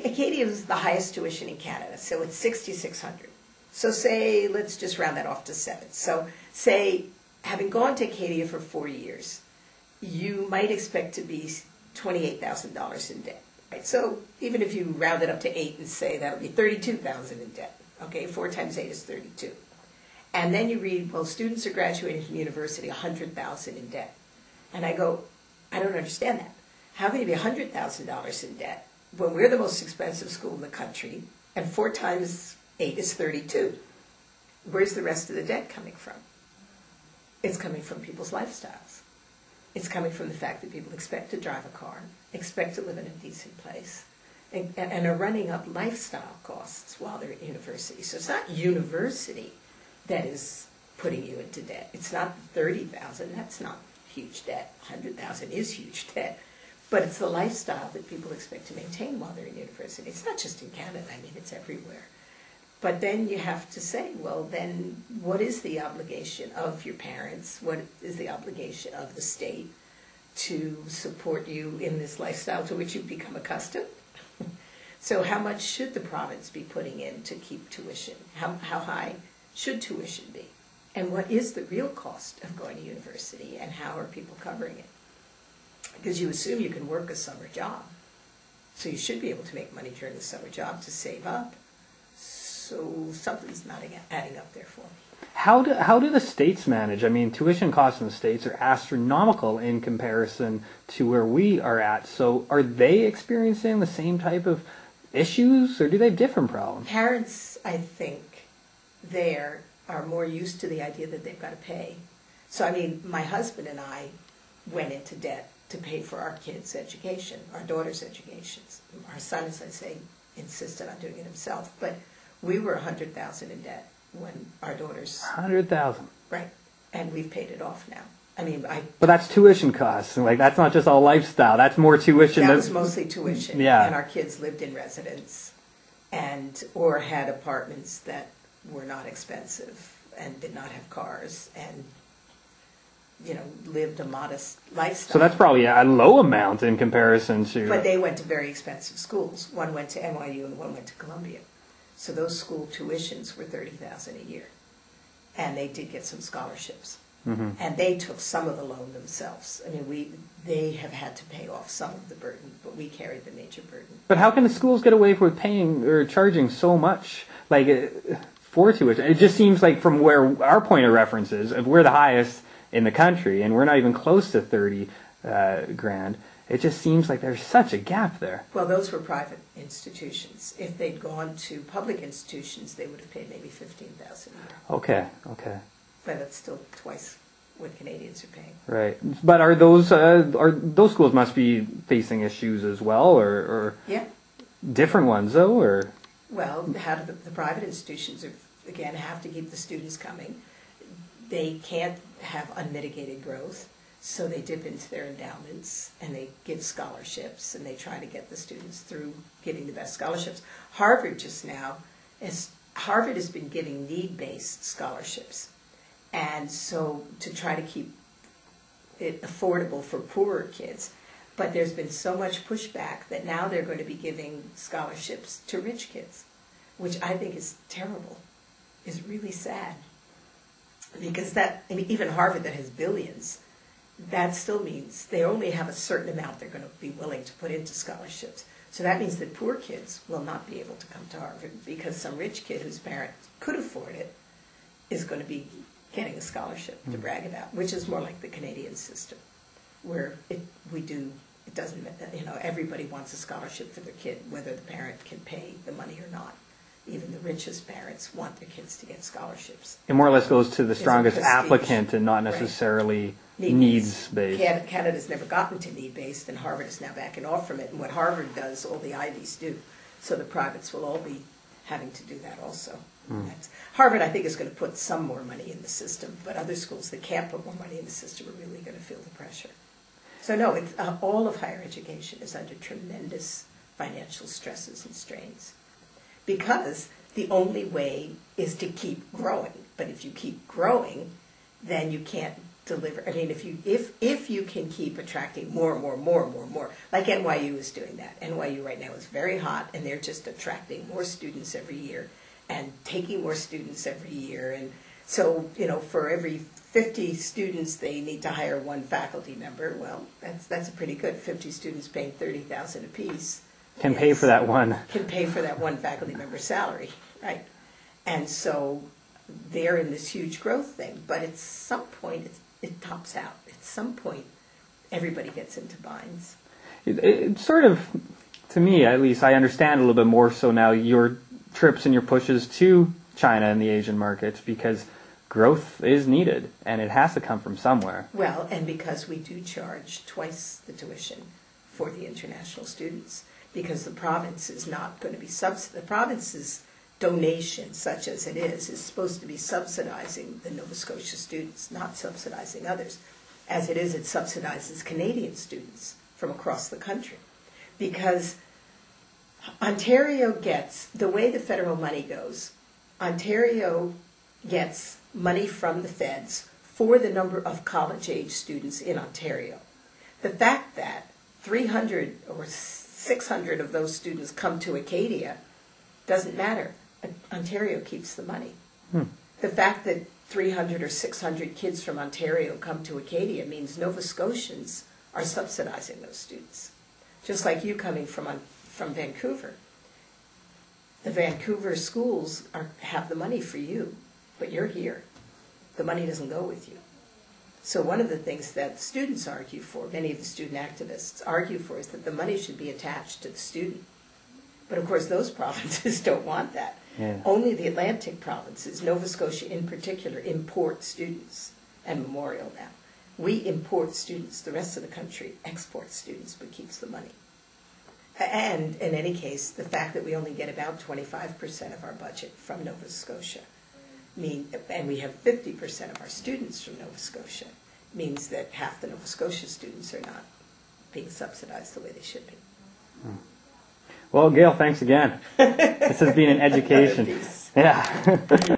Acadia is the highest tuition in Canada, so it's $6,600. So say, let's just round that off to 7. So say, having gone to Acadia for 4 years, you might expect to be $28,000 in debt. Right? So even if you round it up to 8 and say that'll be $32,000 in debt. Okay, 4 times 8 is 32. And then you read, well, students are graduating from university $100,000 in debt. And I go, I don't understand that. How can you be $100,000 in debt when we're the most expensive school in the country, and 4 times 8 is 32? Where's the rest of the debt coming from? It's coming from people's lifestyles. It's coming from the fact that people expect to drive a car, expect to live in a decent place, and are running up lifestyle costs while they're at university. So it's not university that is putting you into debt. It's not $30,000. That's not huge debt. $100,000 is huge debt. But it's the lifestyle that people expect to maintain while they're in university. It's not just in Canada. I mean, it's everywhere. But then you have to say, well, then what is the obligation of your parents? What is the obligation of the state to support you in this lifestyle to which you've become accustomed? So how much should the province be putting in to keep tuition? How high should tuition be? And what is the real cost of going to university, and how are people covering it? Because you assume you can work a summer job. So you should be able to make money during the summer job to save up. So something's not adding up there for me. How do the states manage? I mean, tuition costs in the states are astronomical in comparison to where we are at. So are they experiencing the same type of issues, or do they have different problems? Parents, I think, there are more used to the idea that they've got to pay. So, I mean, my husband and I went into debt to pay for our kids' education, our daughter's educations. Our son, as I say, insisted on doing it himself. But we were $100,000 in debt when our daughter's... $100,000. Right. And we've paid it off now. I mean, But that's tuition costs. Like, that's not just all lifestyle. That's more tuition. That was mostly tuition. Yeah. And our kids lived in residence or had apartments that were not expensive and did not have cars and, you know, lived a modest lifestyle. So that's probably a low amount in comparison to... But they went to very expensive schools. One went to NYU and one went to Columbia. So those school tuitions were $30,000 a year. And they did get some scholarships. Mm-hmm. And they took some of the loan themselves. I mean, they have had to pay off some of the burden, but we carried the major burden. But how can the schools get away with paying or charging so much, like, for tuition? It just seems like, from where our point of reference is, if we're the highest in the country, and we're not even close to 30 grand, it just seems like there's such a gap there. Well, those were private institutions. If they'd gone to public institutions, they would have paid maybe $15,000 a year. Okay. But that's still twice what Canadians are paying. Right. But are those schools must be facing issues as well, or yeah, different ones though, or? Well, how do the private institutions again have to keep the students coming? They can't have unmitigated growth, so they dip into their endowments and they give scholarships and they try to get the students through getting the best scholarships. Harvard has been giving need-based scholarships, and so to try to keep it affordable for poorer kids. But there's been so much pushback that now they're going to be giving scholarships to rich kids, which I think is terrible, is really sad. Because even Harvard, that has billions, that still means they only have a certain amount they're going to be willing to put into scholarships. So that means that poor kids will not be able to come to Harvard because some rich kid whose parents could afford it is going to be getting a scholarship to brag about, which is more like the Canadian system, where everybody wants a scholarship for their kid, whether the parent can pay the money or not. Even the richest parents want their kids to get scholarships. It more or less goes to the strongest applicant and not necessarily needs-based. Canada's never gotten to need-based, and Harvard is now backing off from it. And what Harvard does, all the Ivies do. So the privates will all be having to do that also. Harvard, I think, is going to put some more money in the system, but other schools that can't put more money in the system are really going to feel the pressure. So no, all of higher education is under tremendous financial stresses and strains, because the only way is to keep growing. But if you keep growing, then you can't deliver. I mean, if you can keep attracting more and more and more and more and more, like NYU is doing that. NYU right now is very hot, and they're just attracting more students every year and taking more students every year. And so, for every 50 students, they need to hire one faculty member. Well, that's a pretty good. 50 students paying $30,000 apiece can pay for that one. Can pay for that one faculty member's salary, right? And so they're in this huge growth thing. But at some point, it tops out. At some point, everybody gets into binds. It sort of, to me at least, I understand a little bit more so now your trips and your pushes to China and the Asian markets, because growth is needed and it has to come from somewhere. Well, and because we do charge twice the tuition for the international students, because the province is not going to be the province's donation, such as it is supposed to be subsidizing the Nova Scotia students, not subsidizing others. As it is, it subsidizes Canadian students from across the country. Because Ontario gets, the way the federal money goes, Ontario gets money from the feds for the number of college-age students in Ontario. The fact that 300 or 600 of those students come to Acadia doesn't matter. Ontario keeps the money. The fact that 300 or 600 kids from Ontario come to Acadia means Nova Scotians are subsidizing those students. Just like you coming from Vancouver. The Vancouver schools have the money for you, but you're here. The money doesn't go with you. So one of the things that students argue for, many of the student activists argue for, is that the money should be attached to the student. But of course those provinces don't want that. Yeah. Only the Atlantic provinces, Nova Scotia in particular, import students, and Memorial now. We import students. The rest of the country exports students but keeps the money. And in any case, the fact that we only get about 25% of our budget from Nova Scotia, and we have 50% of our students from Nova Scotia, means that half the Nova Scotia students are not being subsidized the way they should be. Well, Gail, thanks again. This has been an education. Peace. Yeah.